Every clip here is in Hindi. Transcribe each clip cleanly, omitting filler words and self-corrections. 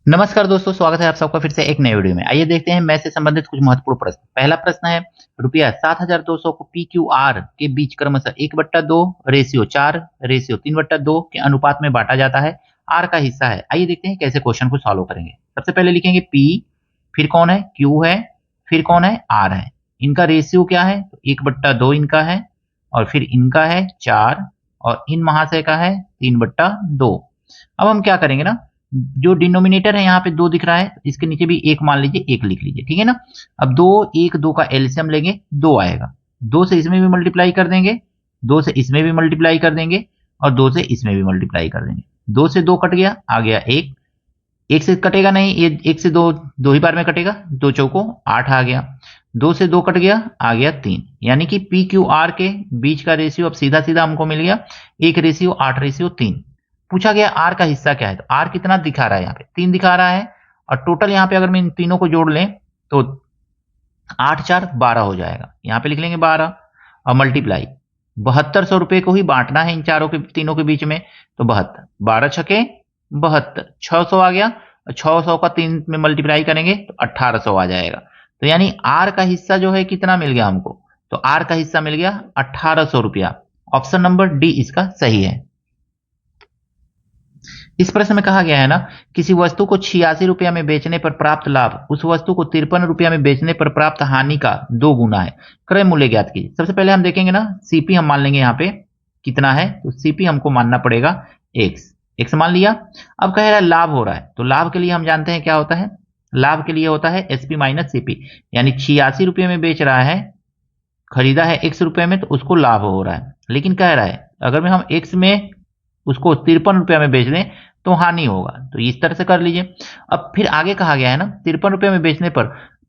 नमस्कार दोस्तों, स्वागत है आप सबका फिर से एक नए वीडियो में। आइए देखते हैं मैथ से संबंधित कुछ महत्वपूर्ण प्रश्न। पहला प्रश्न है, रुपया 7200 को पी क्यू आर के बीच क्रमशः 1/2 रेशियो 4 रेशियो 3/2 के अनुपात में बांटा जाता है। आर का हिस्सा है। आइए देखते हैं कैसे क्वेश्चन को सॉल्व करेंगे। सबसे पहले लिखेंगे पी, फिर कौन है, क्यू है, फिर कौन है, आर है। इनका रेशियो क्या है, तो 1/2 इनका है, और फिर इनका है 4, और इन महाशय का है 3/2। अब हम क्या करेंगे ना, जो डिनोमिनेटर है यहाँ पे 2 दिख रहा है, इसके नीचे भी 1 मान लीजिए, 1 लिख लीजिए, ठीक है ना। अब 2 1 2 का एलसीएम लेंगे, 2 आएगा। 2 से इसमें भी मल्टीप्लाई कर देंगे, 2 से इसमें भी मल्टीप्लाई कर देंगे, और 2 से इसमें भी मल्टीप्लाई कर देंगे। 2 से 2 कट गया, आ गया 1। 1 से कटेगा नहीं, ये 1 से 2 दो ही बार में कटेगा, 2 चौको 8 आ गया। 2 से 2 कट गया, आ गया 3। यानी कि पी क्यू आर के बीच का रेशियो अब सीधा सीधा हमको मिल गया 1:8:3। पूछा गया आर का हिस्सा क्या है, तो आर कितना दिखा रहा है, यहाँ पे 3 दिखा रहा है, और टोटल यहाँ पे अगर मैं इन तीनों को जोड़ लें तो 8 4 12 हो जाएगा। यहाँ पे लिख लेंगे 12, और मल्टीप्लाई 7200 रुपए को ही बांटना है इन चारों के तीनों के बीच में, तो 72 12 छके 72, 600 आ गया। 600 का 3 में मल्टीप्लाई करेंगे तो 1800 आ जाएगा। तो यानी आर का हिस्सा जो है कितना मिल गया हमको, तो आर का हिस्सा मिल गया 1800 रुपया। ऑप्शन नंबर डी इसका सही है। इस प्रश्न में कहा गया है ना, किसी वस्तु को 86 रुपया में बेचने पर प्राप्त लाभ उस वस्तु को 53 रुपया में बेचने पर प्राप्त हानि का 2 गुना है। क्रय मूल्य ज्ञात कीजिए। सबसे पहले हम देखेंगे ना, सीपी हम मान लेंगे यहाँ पे कितना है, तो सीपी हमको मानना पड़ेगा एक्स मान लिया। अब कह रहा है लाभ हो रहा है, तो लाभ के लिए हम जानते हैं क्या होता है, लाभ के लिए होता है एसपी माइनस सीपी। यानी 86 रुपये में बेच रहा है, खरीदा है x रुपये में, तो उसको लाभ हो रहा है। लेकिन कह रहा है अगर में हम x में उसको 53 रुपया में बेच दें तो हानि होगा, तो इस तरह से कर लीजिए। अब फिर आगे कहा गया है ना, 53 रुपये में बेचने पर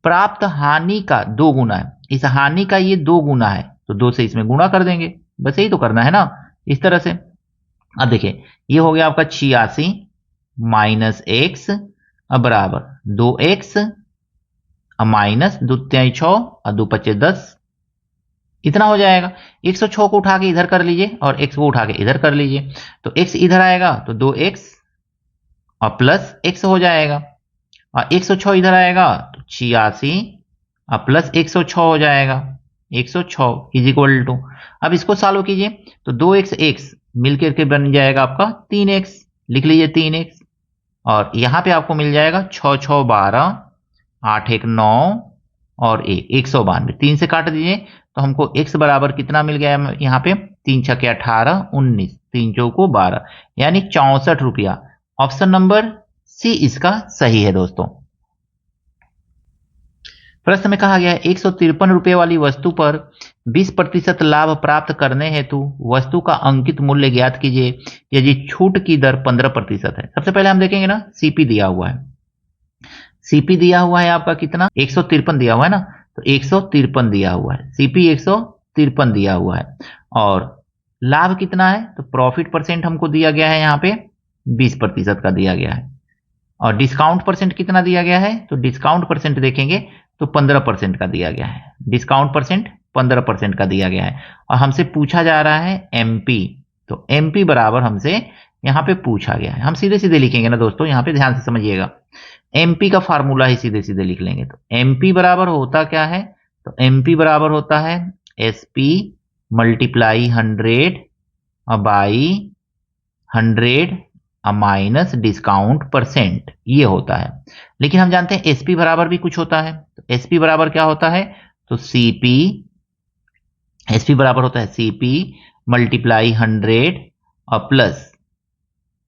प्राप्त हानि का 2 गुना है। इस हानि का ये 2 गुना है, तो 2 से इसमें गुणा कर देंगे, बस यही तो करना है ना, इस तरह से। अब देखिए ये हो गया आपका 86 माइनस एक्स बराबर 2x माइनस 2 तिहाई 6 और 2 पच्चे 10, इतना हो जाएगा। 106 को उठा के इधर कर लीजिए और x को उठा के इधर कर लीजिए, तो x इधर आएगा तो 2x और प्लस x हो जाएगा, और 106 इधर आएगा तो 86 और प्लस 106 हो जाएगा। 106 इज इक्वल टू, अब इसको सॉल्व कीजिए तो 2x x मिलकर के बन जाएगा आपका 3x, लिख लीजिए 3x, और यहां पे आपको मिल जाएगा 6 6 12 8 1 9 और 192। 3 से काट दीजिए तो हमको x बराबर कितना मिल गया यहाँ पे, 3 छके 18 19 3 चौको 12, यानी 64 रुपया। ऑप्शन नंबर सी इसका सही है दोस्तों। प्रश्न में कहा गया है 153 रुपये वाली वस्तु पर 20% लाभ प्राप्त करने हेतु वस्तु का अंकित मूल्य ज्ञात कीजिए यदि छूट की दर 15% है। सबसे पहले हम देखेंगे ना, सीपी दिया हुआ है, सीपी दिया हुआ है आपका कितना, 153 दिया हुआ है ना, तो 153 दिया हुआ है, सीपी 153 दिया हुआ है। और लाभ कितना है, तो प्रॉफिट परसेंट हमको दिया गया है यहाँ पे 20% का दिया गया है। और डिस्काउंट परसेंट कितना दिया गया है, तो डिस्काउंट परसेंट देखेंगे तो 15% का दिया गया है, डिस्काउंट परसेंट 15% का दिया गया है। और हमसे पूछा जा रहा है एमपी, तो एमपी बराबर हमसे यहाँ पे पूछा गया है। हम सीधे सीधे लिखेंगे ना दोस्तों, यहाँ पे ध्यान से समझिएगा, एमपी का फार्मूला ही सीधे सीधे लिख लेंगे। तो एमपी बराबर होता क्या है, तो एमपी बराबर होता है SP multiply 100 by 100 minus discount percent, ये होता है। लेकिन हम जानते हैं एसपी बराबर भी कुछ होता है, तो एसपी बराबर क्या होता है, तो सीपी, एसपी बराबर होता है सीपी मल्टीप्लाई 100 और प्लस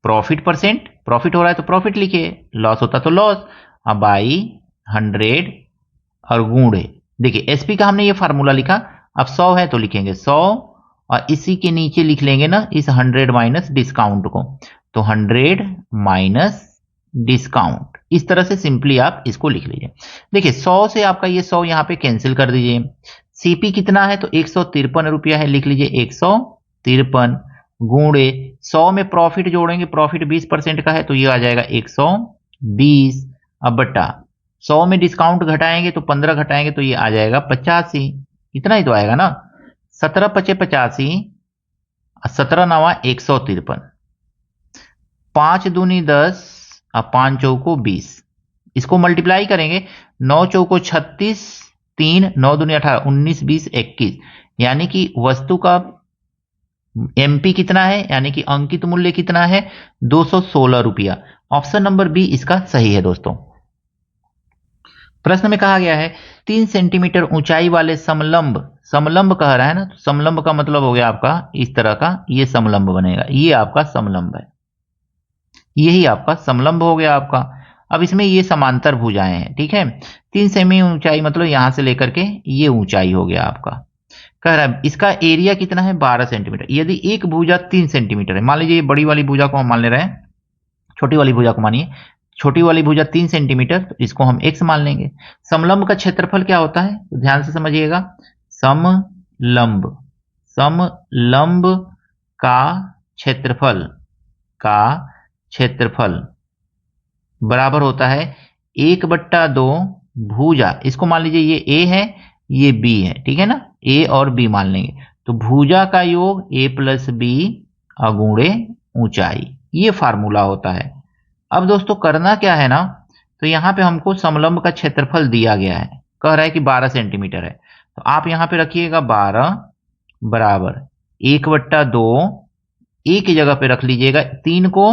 प्रॉफिट परसेंट, प्रॉफिट हो रहा है तो प्रॉफिट लिखिए, लॉस होता तो लॉस, बाई 100 और गुणे, देखिए एसपी का हमने ये फार्मूला लिखा। अब 100 है तो लिखेंगे 100, और इसी के नीचे लिख लेंगे ना इस 100 माइनस डिस्काउंट को, तो 100 माइनस डिस्काउंट, इस तरह से सिंपली आप इसको लिख लीजिए। देखिए 100 से आपका ये 100 यहाँ पे कैंसिल कर दीजिए। सीपी कितना है, तो 153 रुपया है, लिख लीजिए 153 गुणे 100 में प्रॉफिट जोड़ेंगे, प्रॉफिट 20% का है तो ये आ जाएगा 120, अब बटा 100 में डिस्काउंट घटाएंगे तो 15 घटाएंगे तो ये आ जाएगा 85, इतना ही तो आएगा ना, 17 पचे 85, 17 नवा 153, 5 दूनी 10 अब 5 चौको 20, इसको मल्टीप्लाई करेंगे, 9 चौको 36, 3 9 दूनी 18, 19 20 21, यानी कि वस्तु का एमपी कितना है, यानी कि अंकित मूल्य कितना है, 216 रुपया। ऑप्शन नंबर बी इसका सही है दोस्तों। प्रश्न में कहा गया है 3 सेंटीमीटर ऊंचाई वाले समलंब, समलंब कह रहा है ना, समलंब का मतलब हो गया आपका इस तरह का, ये समलंब बनेगा, ये आपका समलंब है, यही आपका समलंब हो गया आपका। अब इसमें ये समांतर भुजाएं हैं, ठीक है। 3 सेमी ऊंचाई मतलब यहां से लेकर के ये ऊंचाई हो गया आपका। कह रहा है इसका एरिया कितना है, 12 सेंटीमीटर। यदि एक भुजा 3 सेंटीमीटर है, मान लीजिए ये बड़ी वाली भुजा को हम मान ले रहे हैं, छोटी वाली भुजा को मानिए, छोटी वाली भुजा 3 सेंटीमीटर, तो इसको हम x मान लेंगे। समलंब का क्षेत्रफल क्या होता है, तो ध्यान से समझिएगा, समलंब, समलंब का क्षेत्रफल, का क्षेत्रफल बराबर होता है 1/2 भुजा, इसको मान लीजिए ये a है ये b है, ठीक है ना, a और b मान लेंगे, तो भुजा का योग a प्लस b अगुणे ऊंचाई, ये फार्मूला होता है। अब दोस्तों करना क्या है ना, तो यहां पे हमको समलंब का क्षेत्रफल दिया गया है, कह रहा है कि 12 सेंटीमीटर है, तो आप यहां पे रखिएगा 12 बराबर 1/2, a की जगह पे रख लीजिएगा 3 को,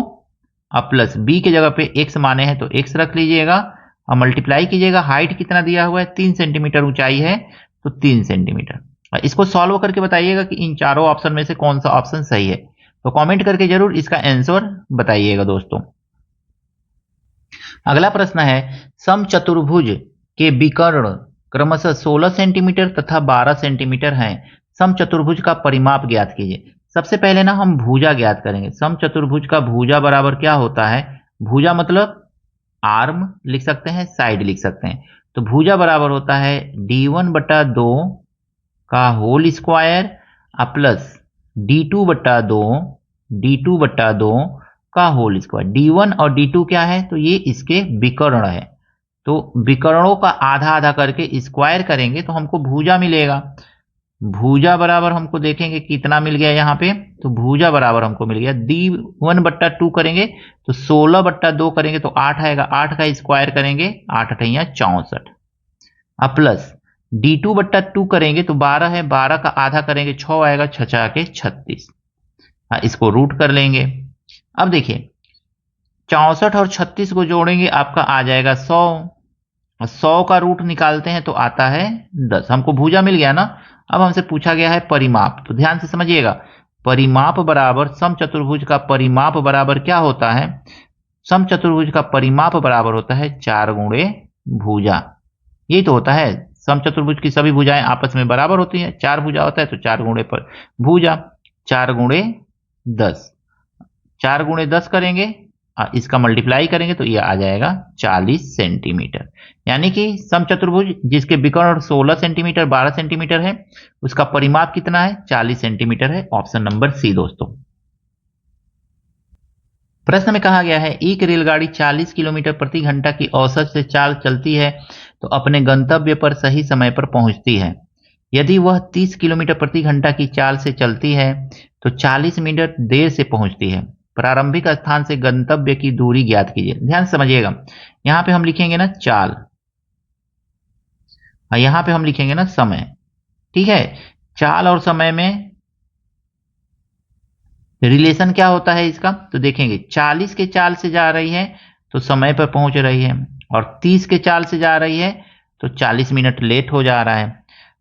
अब प्लस b की जगह पे x माने हैं तो x रख लीजिएगा, अब मल्टीप्लाई कीजिएगा, हाइट कितना दिया हुआ है 3 सेंटीमीटर ऊंचाई है, तो 3 सेंटीमीटर। इसको सॉल्व करके बताइएगा कि इन चारों ऑप्शन में से कौन सा ऑप्शन सही है, तो कमेंट करके जरूर इसका आंसर बताइएगा दोस्तों। अगला प्रश्न है समचतुर्भुज के विकर्ण क्रमशः 16 सेंटीमीटर तथा 12 सेंटीमीटर हैं, समचतुर्भुज का परिमाप ज्ञात कीजिए। सबसे पहले ना हम भुजा ज्ञात करेंगे। समचतुर्भुज का भुजा बराबर क्या होता है, भुजा मतलब आर्म लिख सकते हैं, साइड लिख सकते हैं, तो भुजा बराबर होता है d1/2 का whole square plus d2/2, d2/2 का होल स्क्वायर। d1 और d2 क्या है, तो ये इसके विकर्ण है, तो विकर्णों का आधा आधा करके स्क्वायर करेंगे तो हमको भुजा मिलेगा। भुजा बराबर हमको देखेंगे कितना मिल गया यहाँ पे, तो भुजा बराबर हमको मिल गया d1/2 करेंगे तो 16/2 करेंगे तो 8 आएगा, 8 का स्क्वायर करेंगे 8 8 64, अब प्लस d2/2 करेंगे तो 12 है, 12 का आधा करेंगे 6 आएगा, 6 के 36, इसको रूट कर लेंगे। अब देखिए 64 और 36 को जोड़ेंगे आपका आ जाएगा 100, 100 का रूट निकालते हैं तो आता है 10, हमको भुजा मिल गया ना। अब हमसे पूछा गया है परिमाप, तो ध्यान से समझिएगा, परिमाप बराबर समचतुर्भुज का परिमाप बराबर क्या होता है, समचतुर्भुज का परिमाप बराबर होता है 4 गुणे भुजा, यही तो होता है। समचतुर्भुज की सभी भुजाएं आपस में बराबर होती हैं, 4 भुजा होता है तो 4 गुणे पर भुजा, 4 गुणे 10, 4 गुणे 10 करेंगे, इसका मल्टीप्लाई करेंगे तो ये आ जाएगा 40 सेंटीमीटर, यानी कि समचतुर्भुज जिसके विकर्ण 16 सेंटीमीटर 12 सेंटीमीटर है उसका परिमाप कितना है, 40 सेंटीमीटर है। ऑप्शन नंबर सी दोस्तों। प्रश्न में कहा गया है एक रेलगाड़ी 40 किलोमीटर प्रति घंटा की औसत से चाल चलती है तो अपने गंतव्य पर सही समय पर पहुंचती है। यदि वह 30 किलोमीटर प्रति घंटा की चाल से चलती है तो 40 मिनट देर से पहुंचती है। प्रारंभिक स्थान से गंतव्य की दूरी ज्ञात कीजिए। ध्यान से समझिएगा, यहां पे हम लिखेंगे ना चाल, यहां पे हम लिखेंगे ना समय, ठीक है। चाल और समय में रिलेशन क्या होता है इसका, तो देखेंगे 40 के चाल से जा रही है तो समय पर पहुंच रही है, और 30 के चाल से जा रही है तो 40 मिनट लेट हो जा रहा है।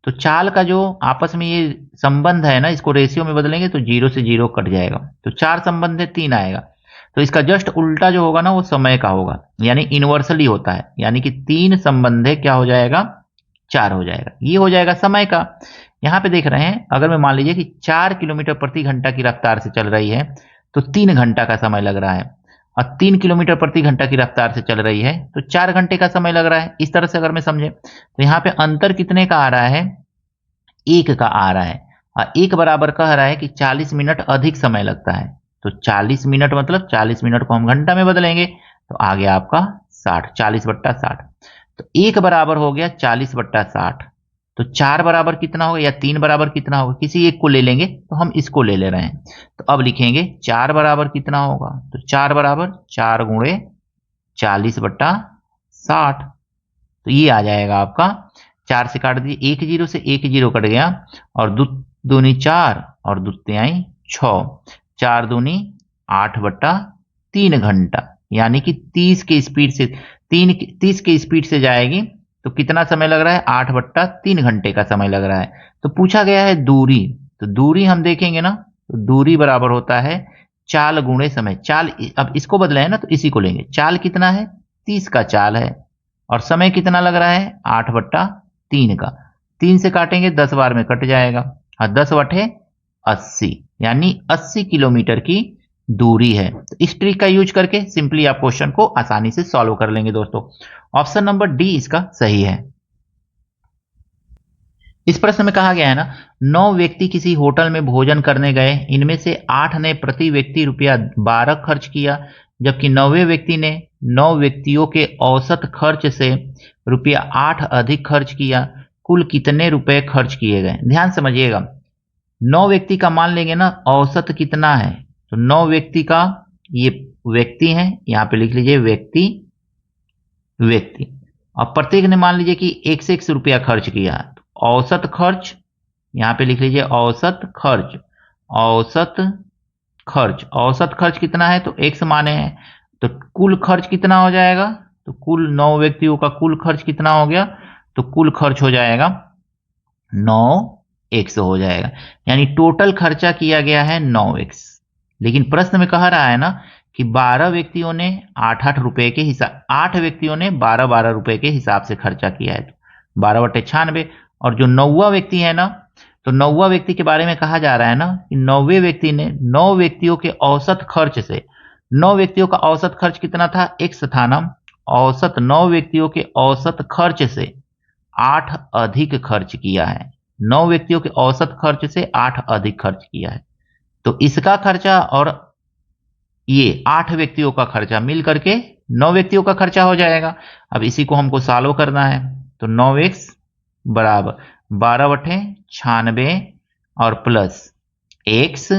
तो चाल का जो आपस में ये संबंध है ना, इसको रेशियो में बदलेंगे तो 0 से 0 कट जाएगा, तो 4 संबंध है 3 आएगा, तो इसका जस्ट उल्टा जो होगा ना वो समय का होगा, यानी इनवर्सली होता है, यानी कि 3 संबंध है क्या हो जाएगा, 4 हो जाएगा, ये हो जाएगा समय का। यहां पे देख रहे हैं अगर मैं मान लीजिए कि 4 किलोमीटर प्रति घंटा की रफ्तार से चल रही है तो 3 घंटा का समय लग रहा है, और 3 किलोमीटर प्रति घंटा की रफ्तार से चल रही है तो 4 घंटे का समय लग रहा है। इस तरह से अगर मैं समझे तो यहाँ पे अंतर कितने का आ रहा है, 1 का आ रहा है, और 1 बराबर कह रहा है कि 40 मिनट अधिक समय लगता है, तो 40 मिनट मतलब 40 मिनट को हम घंटा में बदलेंगे तो आ गया आपका 60, 40/60, तो 1 बराबर हो गया 40/60, तो 4 बराबर कितना होगा या 3 बराबर कितना होगा, किसी एक को ले लेंगे, तो हम इसको ले रहे हैं, तो अब लिखेंगे 4 बराबर कितना होगा, तो 4 बराबर 4 गुणे 40/60, तो ये आ जाएगा आपका। 4 से काट दीजिए, 1 जीरो से 1 जीरो कट गया, और दो दूनी 4 और दो तिहाई 6, 4 दूनी 8/3 घंटा, यानी कि 30 के स्पीड से 30 के स्पीड से जाएगी तो कितना समय लग रहा है? 8/3 घंटे का समय लग रहा है। तो पूछा गया है दूरी, तो दूरी हम देखेंगे ना, तो दूरी बराबर होता है चाल गुणे समय। चाल अब इसको बदले है ना, तो इसी को लेंगे। चाल कितना है? 30 का चाल है, और समय कितना लग रहा है? 8/3 का। 3 से काटेंगे 10 बार में कट जाएगा, और 10/80, यानी 80 किलोमीटर की दूरी है। तो इस ट्रिक का यूज करके सिंपली आप क्वेश्चन को आसानी से सॉल्व कर लेंगे दोस्तों। ऑप्शन नंबर डी इसका सही है। इस प्रश्न में कहा गया है ना, 9 व्यक्ति किसी होटल में भोजन करने गए, इनमें से 8 ने प्रति व्यक्ति ₹12 खर्च किया, जबकि 9वें व्यक्ति ने 9 व्यक्तियों के औसत खर्च से ₹8 अधिक खर्च किया। कुल कितने रुपए खर्च किए गए? ध्यान समझिएगा, 9 व्यक्ति का मान लेंगे ना, औसत कितना है? तो 9 व्यक्ति का, ये व्यक्ति है, यहां पे लिख लीजिए व्यक्ति, और प्रत्येक ने मान लीजिए कि 1 से 1 रुपया खर्च किया। तो औसत खर्च, यहां पे लिख लीजिए औसत खर्च, औसत खर्च, औसत खर्च कितना है? तो x माने हैं, तो कुल खर्च कितना हो जाएगा? तो कुल 9 व्यक्तियों का कुल खर्च कितना हो गया? तो कुल खर्च हो जाएगा 9x हो जाएगा, यानी टोटल खर्चा किया गया है 9x। लेकिन प्रश्न में कह रहा है ना कि 12 व्यक्तियों ने 8-8 रुपए के हिसाब, 8 व्यक्तियों ने 12-12 रुपए के हिसाब से खर्चा किया है, तो 12/96। और जो 9वां व्यक्ति है ना, तो 9वां व्यक्ति के बारे में कहा जा रहा है ना कि 9वें व्यक्ति ने 9 व्यक्तियों के औसत खर्च से, 9 व्यक्तियों का औसत खर्च कितना था? x था ना, औसत 9 व्यक्तियों के औसत खर्च से 8 अधिक खर्च किया है। 9 व्यक्तियों के औसत खर्च से 8 अधिक खर्च किया है, तो इसका खर्चा और ये 8 व्यक्तियों का खर्चा मिल करके 9 व्यक्तियों का खर्चा हो जाएगा। अब इसी को हमको सॉल्व करना है, तो 9x बराबर 12/96 और प्लस x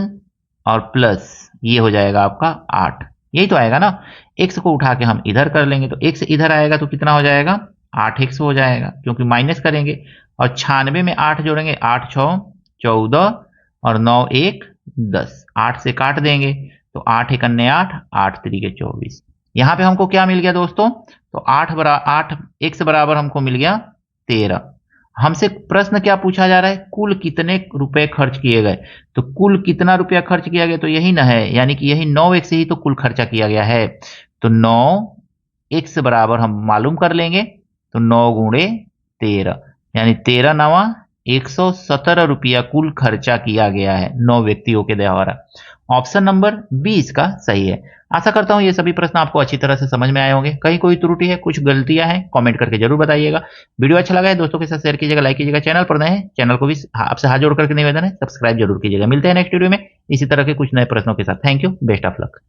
और प्लस ये हो जाएगा आपका 8, यही तो आएगा ना। x को उठा के हम इधर कर लेंगे, तो x इधर आएगा तो कितना हो जाएगा? 8x हो जाएगा, क्योंकि माइनस करेंगे, और 96 में 8 जोड़ेंगे, 8 6 14 और 9 1 10, 8 से काट देंगे, तो 8 1 8, 8 3 24। यहां पे हमको क्या मिल गया दोस्तों? तो 8 x बराबर हमको मिल गया 13। हमसे प्रश्न क्या पूछा जा रहा है? कुल कितने रुपए खर्च किए गए। तो कुल कितना रुपया खर्च किया गया, तो यही ना है, यानी कि यही 9x ही तो कुल खर्चा किया गया है। तो 9x बराबर हम मालूम कर लेंगे, तो 9 गुणे 13, यानी 13 9 117 रुपया कुल खर्चा किया गया है 9 व्यक्तियों के द्वारा। ऑप्शन नंबर बी इसका सही है। आशा करता हूं ये सभी प्रश्न आपको अच्छी तरह से समझ में आए होंगे। कहीं कोई त्रुटि है, कुछ गलतियां हैं, कमेंट करके जरूर बताइएगा। वीडियो अच्छा लगा है दोस्तों के साथ शेयर कीजिएगा, लाइक कीजिएगा। चैनल पर नए हैं, चैनल को भी आपसे हाथ जोड़ करके निवेदन है, सब्सक्राइब जरूर कीजिएगा। मिलते हैं नेक्स्ट वीडियो में इसी तरह के कुछ नए प्रश्नों के साथ। Thank you, best of luck.